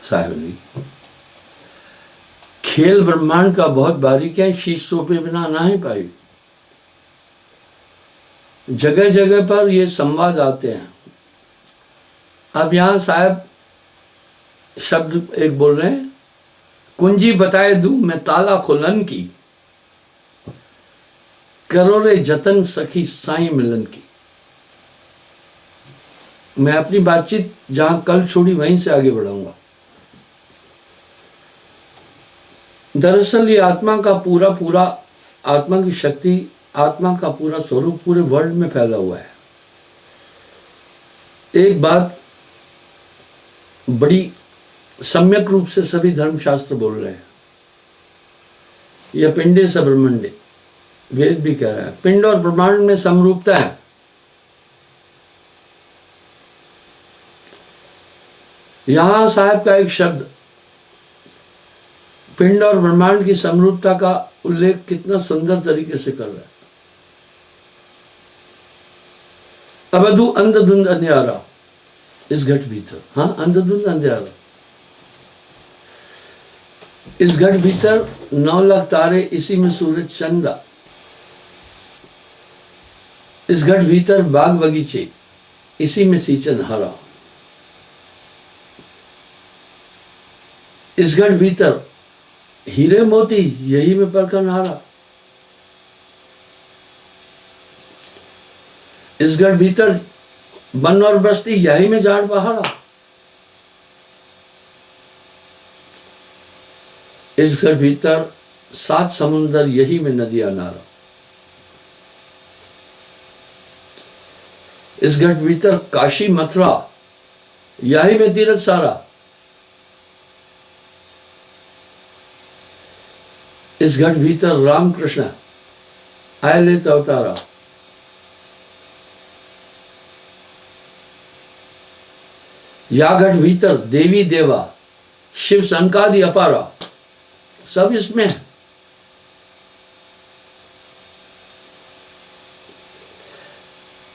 साहब जी, खेल ब्रह्मांड का बहुत बारीक है, शीश सोपे बिना ना ही पाई। जगह जगह पर ये संवाद आते हैं। अब यहां साहब शब्द एक बोल रहे हैं, कुंजी बताए दूं मैं ताला खुलन की, करो रे जतन सखी साईं मिलन की। मैं अपनी बातचीत जहां कल छोड़ी वहीं से आगे बढ़ाऊंगा। दरअसल ये आत्मा का पूरा आत्मा की शक्ति, आत्मा का पूरा स्वरूप पूरे वर्ल्ड में फैला हुआ है। एक बात बड़ी सम्यक रूप से सभी धर्मशास्त्र बोल रहे हैं, यह पिंडे स ब्रह्मंडे, वेद भी कह रहा है पिंड और ब्रह्मांड में समरूपता है। यहां साहब का एक शब्द पिंड और ब्रह्मांड की समरूपता का उल्लेख कितना सुंदर तरीके से कर रहा है। अवधु अंधधुंध अंधियारा इस घट भीतर, हाँ अंधधुंध अंधियारा, इस घट भीतर 9 लाख तारे, इसी में सूरज चंदा, इस घट भीतर बाग बगीचे, इसी में सींचन हरा, इस घट भीतर हीरे मोती, यही में परखन हारा, इस घट भीतर वन और बस्ती, यही में झाड़ पहाड़ा, इस घट भीतर 7 समुंदर, यही में नदियां नारा, इस घट भीतर काशी मथुरा, यही में तीरथ सारा, इस घट भीतर राम कृष्ण आए लेत अवतारा, या घट भीतर देवी देवा शिव संकादि अपारा, सब इसमें।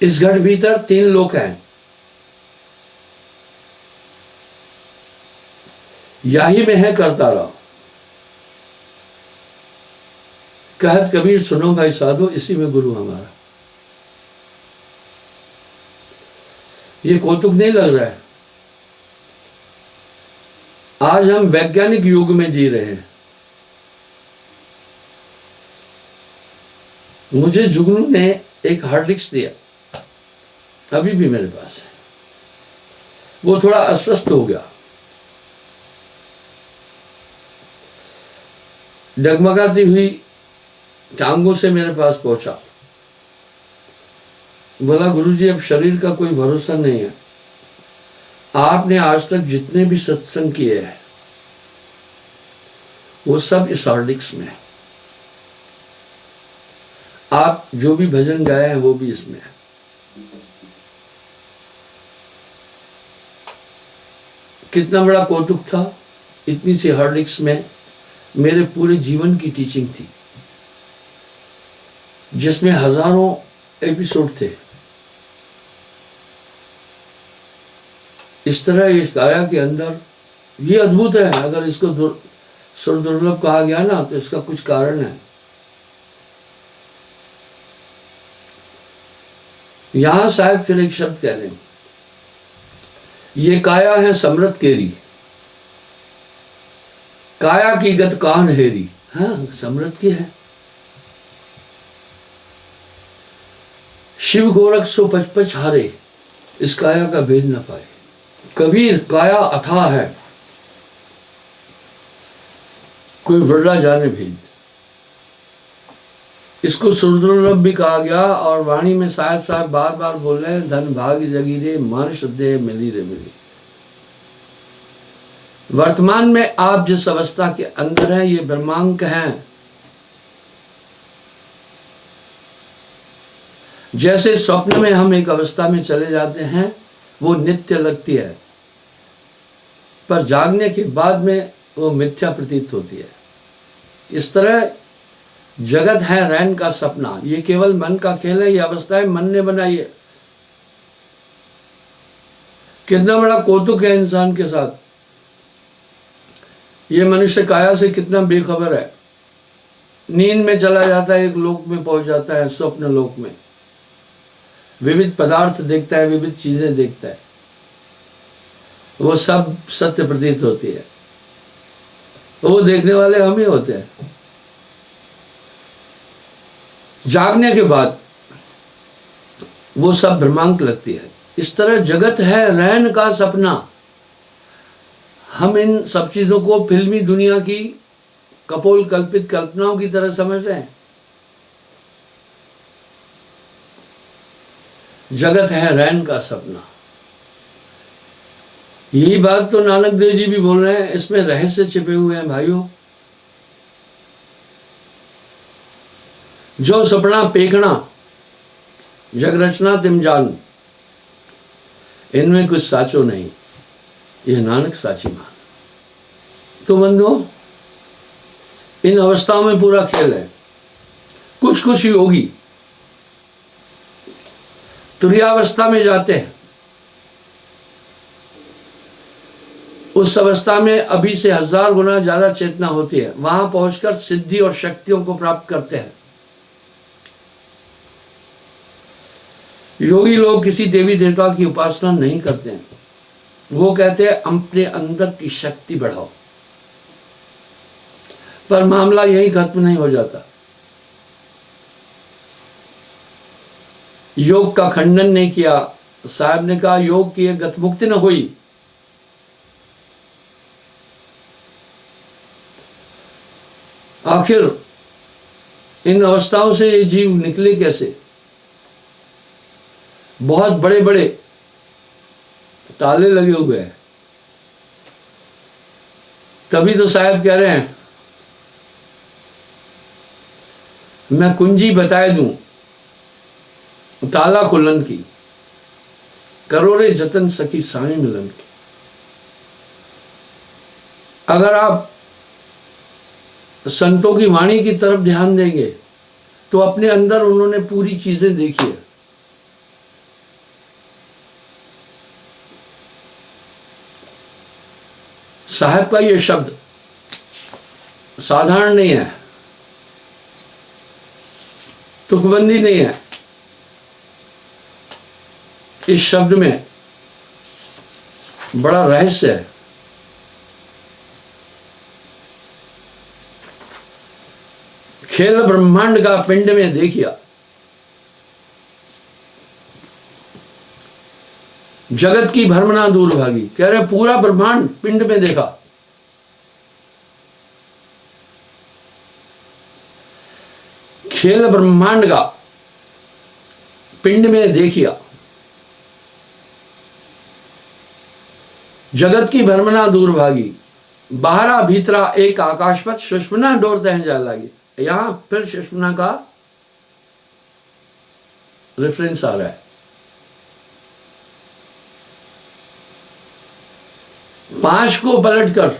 इस घट भीतर 3 लोक हैं, यही में है करतारा। कहत कबीर सुनो भाई साधो, इसी में गुरु हमारा। ये कौतुक नहीं लग रहा है? आज हम वैज्ञानिक युग में जी रहे हैं। मुझे जुगनू ने एक हार्ड डिस्क दिया, अभी भी मेरे पास है। वो थोड़ा अस्वस्थ हो गया, डगमगाती हुई टांगों से मेरे पास पहुंचा। बोला गुरुजी अब शरीर का कोई भरोसा नहीं है, आपने आज तक जितने भी सत्संग किए हैं वो सब इस हार्डिक्स में है, आप जो भी भजन गाए हैं वो भी इसमें है। कितना बड़ा कौतुक था, इतनी सी हार्डिक्स में मेरे पूरे जीवन की टीचिंग थी, जिसमें हजारों एपिसोड थे। इस तरह इस काया के अंदर ये अद्भुत है। अगर इसको सुर दुर्लभ कहा गया ना तो इसका कुछ कारण है। यहां साहब फिर एक शब्द कह रहे हैं, ये काया है समृत केरी, काया की गत कान हेरी। हाँ समृत की है। शिव गोरख सो पचपच हारे, इस काया का भेद न पाए। कबीर काया अथाह है, कोई वर्रा जाने भेद। इसको सुरदुर्लभ भी कहा गया। और वाणी में साहब बार बार बोल रहे हैं, धन भाग्य जगीरे मान श्रद्धे मिली रे मिली। वर्तमान में आप जिस अवस्था के अंदर हैं ये ब्रह्मांक हैं। जैसे स्वप्न में हम एक अवस्था में चले जाते हैं वो नित्य लगती है, पर जागने के बाद में वो मिथ्या प्रतीत होती है। इस तरह जगत है रैन का सपना, ये केवल मन का खेल है, ये अवस्थाएं मन ने बनाई है। कितना बड़ा कौतुक है इंसान के साथ। ये मनुष्य काया से कितना बेखबर है। नींद में चला जाता है, एक लोक में पहुंच जाता है, स्वप्न लोक में विविध पदार्थ देखता है, विविध चीजें देखता है, वो सब सत्य प्रतीत होती है। वो देखने वाले हम ही होते हैं। जागने के बाद वो सब भ्रमांक लगती है। इस तरह जगत है रैन का सपना। हम इन सब चीजों को फिल्मी दुनिया की कपोल कल्पित कल्पनाओं की तरह समझ रहे हैं। जगत है रैन का सपना। यही बात तो नानक देव जी भी बोल रहे हैं। इसमें रहस्य छिपे हुए हैं भाइयों। जो सपना पेखना जग रचना तिम जान, इनमें कुछ साचो नहीं, यह नानक साची मान। तो बंधुओं, इन अवस्थाओं में पूरा खेल है। कुछ कुछ योगी तुर्यावस्था में जाते हैं। उस अवस्था में अभी से 1000 गुना ज्यादा चेतना होती है। वहां पहुंचकर सिद्धि और शक्तियों को प्राप्त करते हैं। योगी लोग किसी देवी देवता की उपासना नहीं करते हैं। वो कहते हैं अपने अंदर की शक्ति बढ़ाओ। पर मामला यही खत्म नहीं हो जाता। योग का खंडन नहीं किया। साहब ने कहा योग की गतमुक्ति न हुई। आखिर इन अवस्थाओं से ये जीव निकले कैसे? बहुत बड़े बड़े ताले लगे हुए हैं। तभी तो साहब कह रहे हैं मैं कुंजी बताए दूं ताला खुलन की, करोड़े जतन सखी साई मिलन की। अगर आप संतों की वाणी की तरफ ध्यान देंगे तो अपने अंदर उन्होंने पूरी चीजें देखी है। साहब का ये शब्द साधारण नहीं है, तुकबंदी नहीं है। इस शब्द में बड़ा रहस्य है। खेल ब्रह्मांड का पिंड में देखिया, जगत की भ्रमणा दूर भागी। कह रहे पूरा ब्रह्मांड पिंड में देखा। खेल ब्रह्मांड का पिंड में देखिया, जगत की भ्रमणा दूर भागी। बाहरा भीतरा एक आकाशपथ सुषमना डोरते हैं जा लागी। यहां फिर सुषमना का रेफरेंस आ रहा है। 5 को पलटकर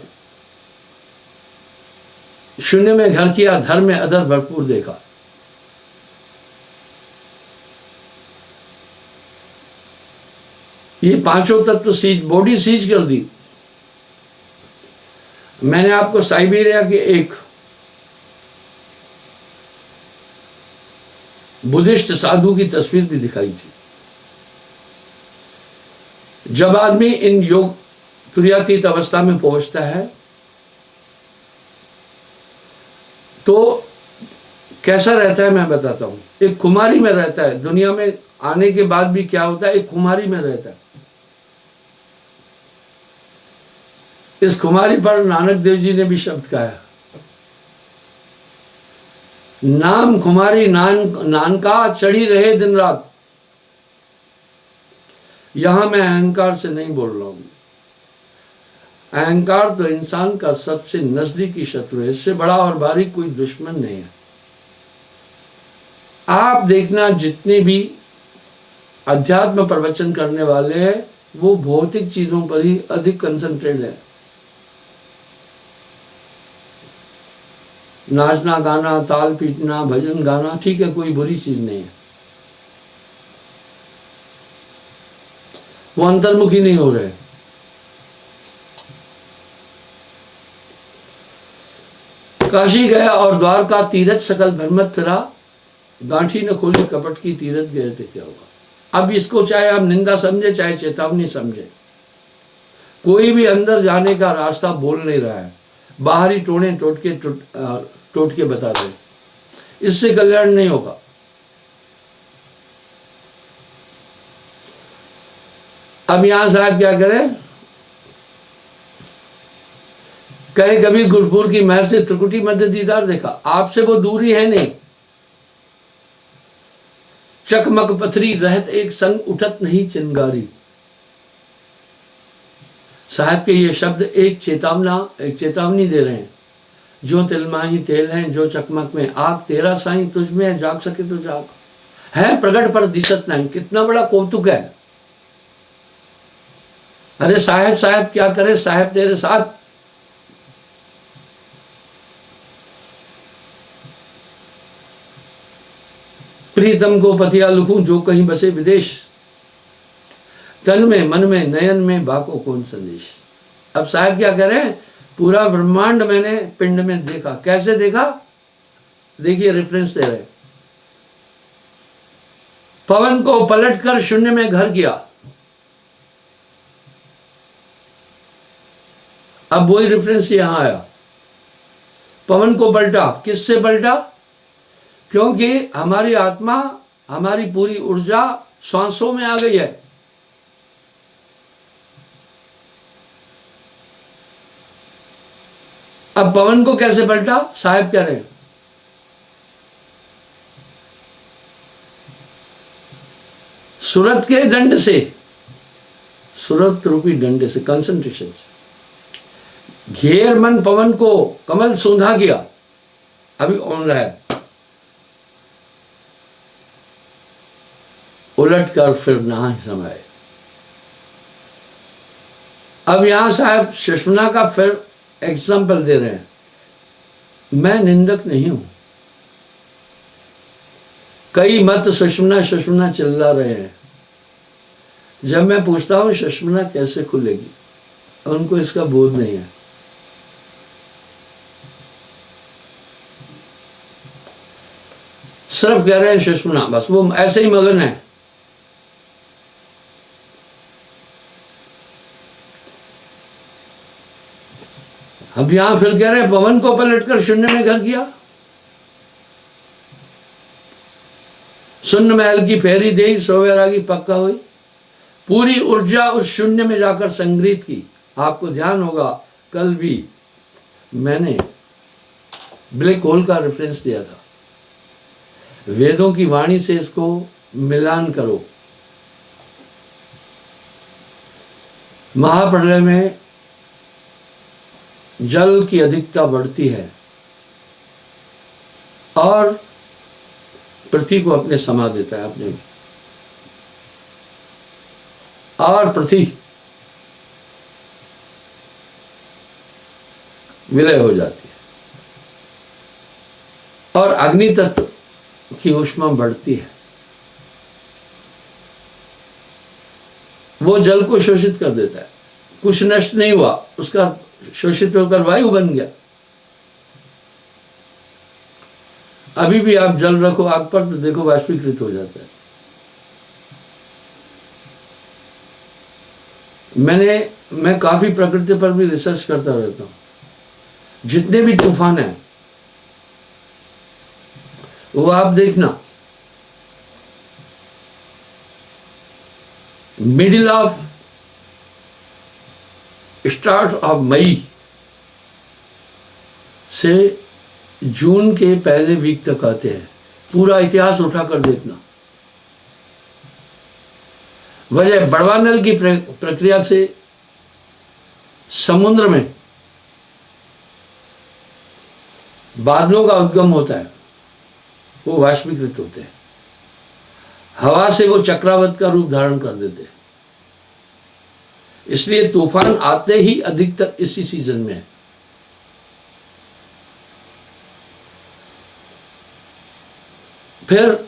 शून्य में घर किया, धर्म में अधर भरपूर देखा। ये 5 तत्व सीज बॉडी सीज कर दी। मैंने आपको साइबेरिया के एक बुद्धिस्ट साधु की तस्वीर भी दिखाई थी। जब आदमी इन योग तुर्यातीत अवस्था में पहुंचता है तो कैसा रहता है मैं बताता हूं। एक खुमारी में रहता है। दुनिया में आने के बाद भी क्या होता है, एक खुमारी में रहता है। इस खुमारी पर नानक देव जी ने भी शब्द कहा, नाम खुमारी नान का चढ़ी रहे दिन रात। यहां मैं अहंकार से नहीं बोल रहा हूं। अहंकार तो इंसान का सबसे नजदीकी शत्रु है। इससे बड़ा और भारी कोई दुश्मन नहीं है। आप देखना जितने भी अध्यात्म प्रवचन करने वाले हैं वो भौतिक चीजों पर ही अधिक कंसंट्रेट है। नाचना गाना, ताल पीटना, भजन गाना ठीक है, कोई बुरी चीज नहीं है। वो अंतर्मुखी नहीं हो रहे। काशी गया और द्वारका तीरथ सकल भ्रमत फिरा, गांठी न खोली कपट की तीरथ गए थे क्या हुआ। अब इसको चाहे आप निंदा समझे चाहे चेतावनी समझे, कोई भी अंदर जाने का रास्ता बोल नहीं रहा है, बाहरी टोने टोट के बता रहे, इससे कल्याण नहीं होगा। अब यहां साहब क्या करें, कहे कबीर गुरपुर की महर से त्रिकुटी मध्य दीदार देखा, आपसे वो दूरी है नहीं। चकमक पथरी रहत एक संग उठत नहीं चिंगारी। साहब के ये शब्द एक चेतावनी दे रहे हैं, जो तिलमाही तेल हैं, जो चकमक में आग, तेरा साईं तुझ में है, जाग सके तो जाग, है प्रगट पर दिशत नहीं। कितना बड़ा कौतुक है। अरे साहब क्या करे, साहब तेरे साथ। प्रीतम को पतिया लिखूं जो कहीं बसे विदेश, तन में मन में नयन में बाको कौन संदेश। अब साहब क्या करें, पूरा ब्रह्मांड मैंने पिंड में देखा। कैसे देखा, देखिए रेफरेंस दे रहे, पवन को पलटकर शून्य में घर किया। अब वही रेफरेंस यहां आया, पवन को पलटा। किससे पलटा, क्योंकि हमारी आत्मा, हमारी पूरी ऊर्जा सांसों में आ गई है। अब पवन को कैसे पलटा, साहब कह रहे हैं, सूरत के दंड से, सूरत रूपी दंड से, कंसंट्रेशन से घेर मन पवन को कमल सूंधा किया। अभी ऑन रहा है, उलट कर फिर नहा समाये। अब यहां साहब सुषमना का फिर एग्जाम्पल दे रहे हैं। मैं निंदक नहीं हूं, कई मत सुषमना चिल्ला रहे हैं। जब मैं पूछता हूं सुषमना कैसे खुलेगी, उनको इसका बोध नहीं है। सिर्फ कह रहे हैं सुषमना, बस वो ऐसे ही मगन है। अब यहां फिर कह रहे हैं पवन को पलटकर शून्य में घर किया। शून्य महल की फेरी दे सोवेरागी पक्का हुई। पूरी ऊर्जा उस शून्य में जाकर संग्रहित की। आपको ध्यान होगा कल भी मैंने ब्लैक होल का रेफरेंस दिया था। वेदों की वाणी से इसको मिलान करो। महाप्रलय में जल की अधिकता बढ़ती है और पृथ्वी को अपने समा देता है अपने में, और पृथ्वी विलय हो जाती है और अग्नि तत्व की ऊष्मा बढ़ती है। वो जल को शोषित कर देता है। कुछ नष्ट नहीं हुआ, उसका शोषित होकर वायु बन गया। अभी भी आप जल रखो आग पर तो देखो वाष्पीकृत हो जाता है। मैं काफी प्रकृति पर भी रिसर्च करता रहता हूं। जितने भी तूफान हैं वो आप देखना, middle of start of May से जून के पहले वीक तक आते हैं। पूरा इतिहास उठाकर देखना। वजह बड़वानल की प्रक्रिया से समुद्र में बादलों का उद्गम होता है, वो वाष्पीकृत होते हैं। हवा से वो चक्रवात का रूप धारण कर देते हैं। इसलिए तूफान आते ही अधिकतर इसी सीजन में है। फिर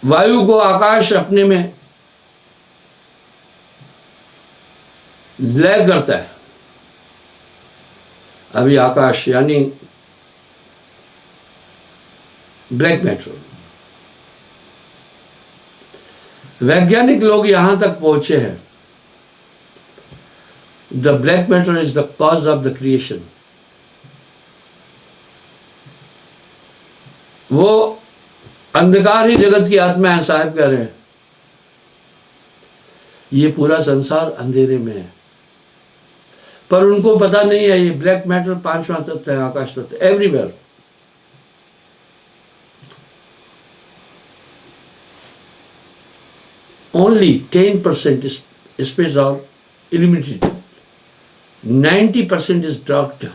वायु को आकाश अपने में लय करता है। अभी आकाश यानी ब्लैक मैटर। वैज्ञानिक लोग यहां तक पहुंचे हैं, the black matter is the cause of the creation. वो अंधकार ही जगत की आत्मा है, साहब कह रहे हैं। ये पूरा संसार अंधेरे में है, पर उनको पता नहीं है ये ब्लैक मैटर पांचवा तत्व है, आकाश तत्व एवरीवेयर। ओनली 10% स्पेस और इल्यूमिनेटेड, 90% इज डार्क।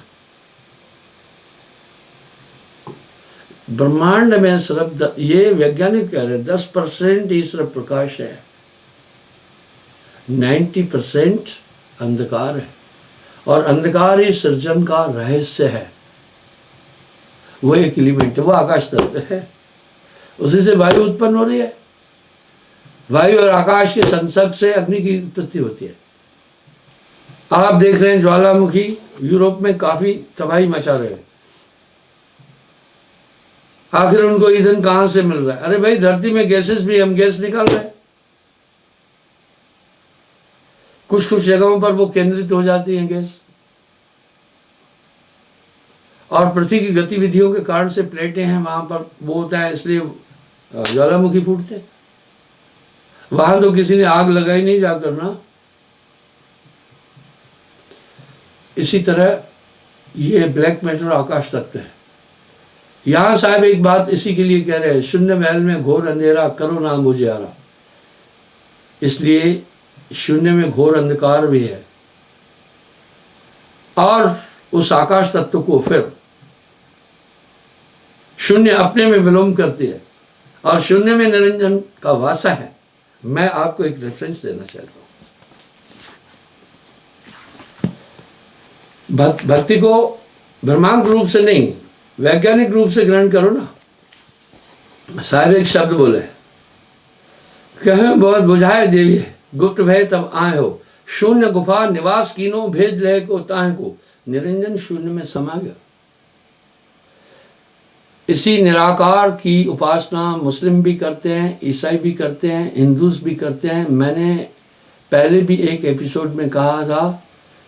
ब्रह्मांड में सिर्फ ये वैज्ञानिक कह रहे हैं 10% ही सिर्फ प्रकाश है, 90% अंधकार है। और अंधकार ही सृजन का रहस्य है। वो एक एलिमेंट है, वो आकाश तत्व है, उसी से वायु उत्पन्न हो रही है। वायु और आकाश के संसर्ग से अग्नि की उत्पत्ति होती है। आप देख रहे हैं ज्वालामुखी यूरोप में काफी तबाही मचा रहे हैं। आखिर उनको ईंधन कहां से मिल रहा है? अरे भाई, धरती में गैसेस भी, हम गैस निकाल रहे हैं। कुछ कुछ जगहों पर वो केंद्रित हो जाती है गैस, और पृथ्वी की गतिविधियों के कारण से प्लेटें हैं वहां पर वो होता है, इसलिए ज्वालामुखी फूटते। वहां तो किसी ने आग लगाई नहीं जाकर ना। इसी तरह ये ब्लैक मैटर आकाश तत्व है। यहां साहब एक बात इसी के लिए कह रहे हैं, शून्य महल में घोर अंधेरा, करो नाम उजियारा। इसलिए शून्य में घोर अंधकार भी है, और उस आकाश तत्व को फिर शून्य अपने में विलोम करती है, और शून्य में निरंजन का वासा है। मैं आपको एक रेफरेंस देना चाहता हूं। भक्ति को ब्रह्मांड रूप से नहीं, वैज्ञानिक रूप से ग्रहण करो ना। साहब एक शब्द बोले, कहे बहुत बुझाए देवी गुप्त भय तब आए हो, शून्य गुफा निवास कीनो भेज ले को ताहे को, निरंजन शून्य में समा गया। इसी निराकार की उपासना मुस्लिम भी करते हैं, ईसाई भी करते हैं, हिंदूस भी करते हैं। मैंने पहले भी एक एपिसोड में कहा था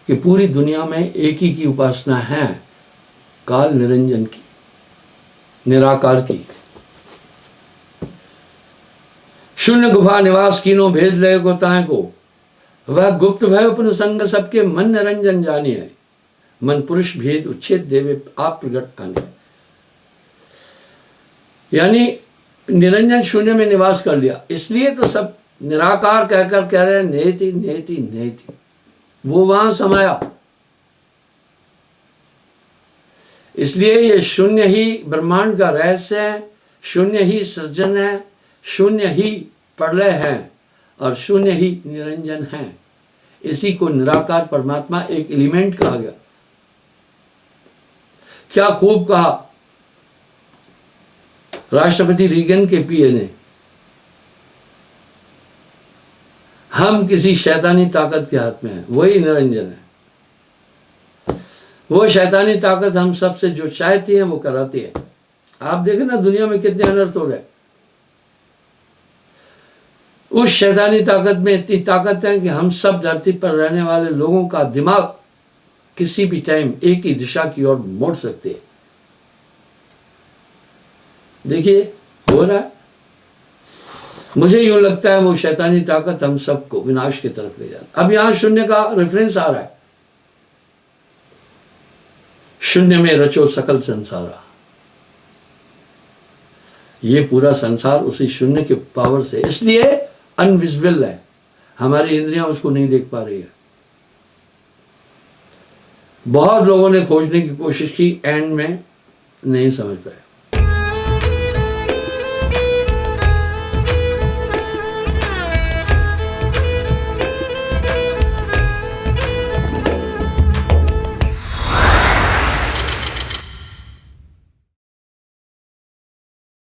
कि पूरी दुनिया में एक ही की उपासना है, काल निरंजन की, निराकार की। शून्य गुफा निवास कीनो भेद ले को ताए को, वह गुप्त भय उपन संग सबके मन निरंजन जानिए, मन पुरुष भेद उच्छेद देवे आप प्रगट आने। यानी निरंजन शून्य में निवास कर लिया, इसलिए तो सब निराकार कहकर कह रहे हैं नेति नेति नेति। वो वहां समाया, इसलिए ये शून्य ही ब्रह्मांड का रहस्य है, शून्य ही सृजन है, शून्य ही प्रलय है, और शून्य ही निरंजन है। इसी को निराकार परमात्मा एक एलिमेंट कहा गया। क्या खूब कहा राष्ट्रपति रीगन के पीए ने, हम किसी शैतानी ताकत के हाथ में हैं, वही निरंजन है। वो शैतानी ताकत हम सबसे जो चाहती है वो कराती है। आप देखें ना दुनिया में कितने अनर्थ हो रहे हैं। उस शैतानी ताकत में इतनी ताकत है कि हम सब धरती पर रहने वाले लोगों का दिमाग किसी भी टाइम एक ही दिशा की ओर मोड़ सकते हैं। देखिए हो रहा है। मुझे यूं लगता है वो शैतानी ताकत हम सबको विनाश की तरफ ले जाती। अब यहां शून्य का रेफरेंस आ रहा है, शून्य में रचो सकल संसारा। ये पूरा संसार उसी शून्य के पावर से, इसलिए अनविजिबल है, हमारी इंद्रियां उसको नहीं देख पा रही है। बहुत लोगों ने खोजने की कोशिश की, एंड में नहीं समझ पाए।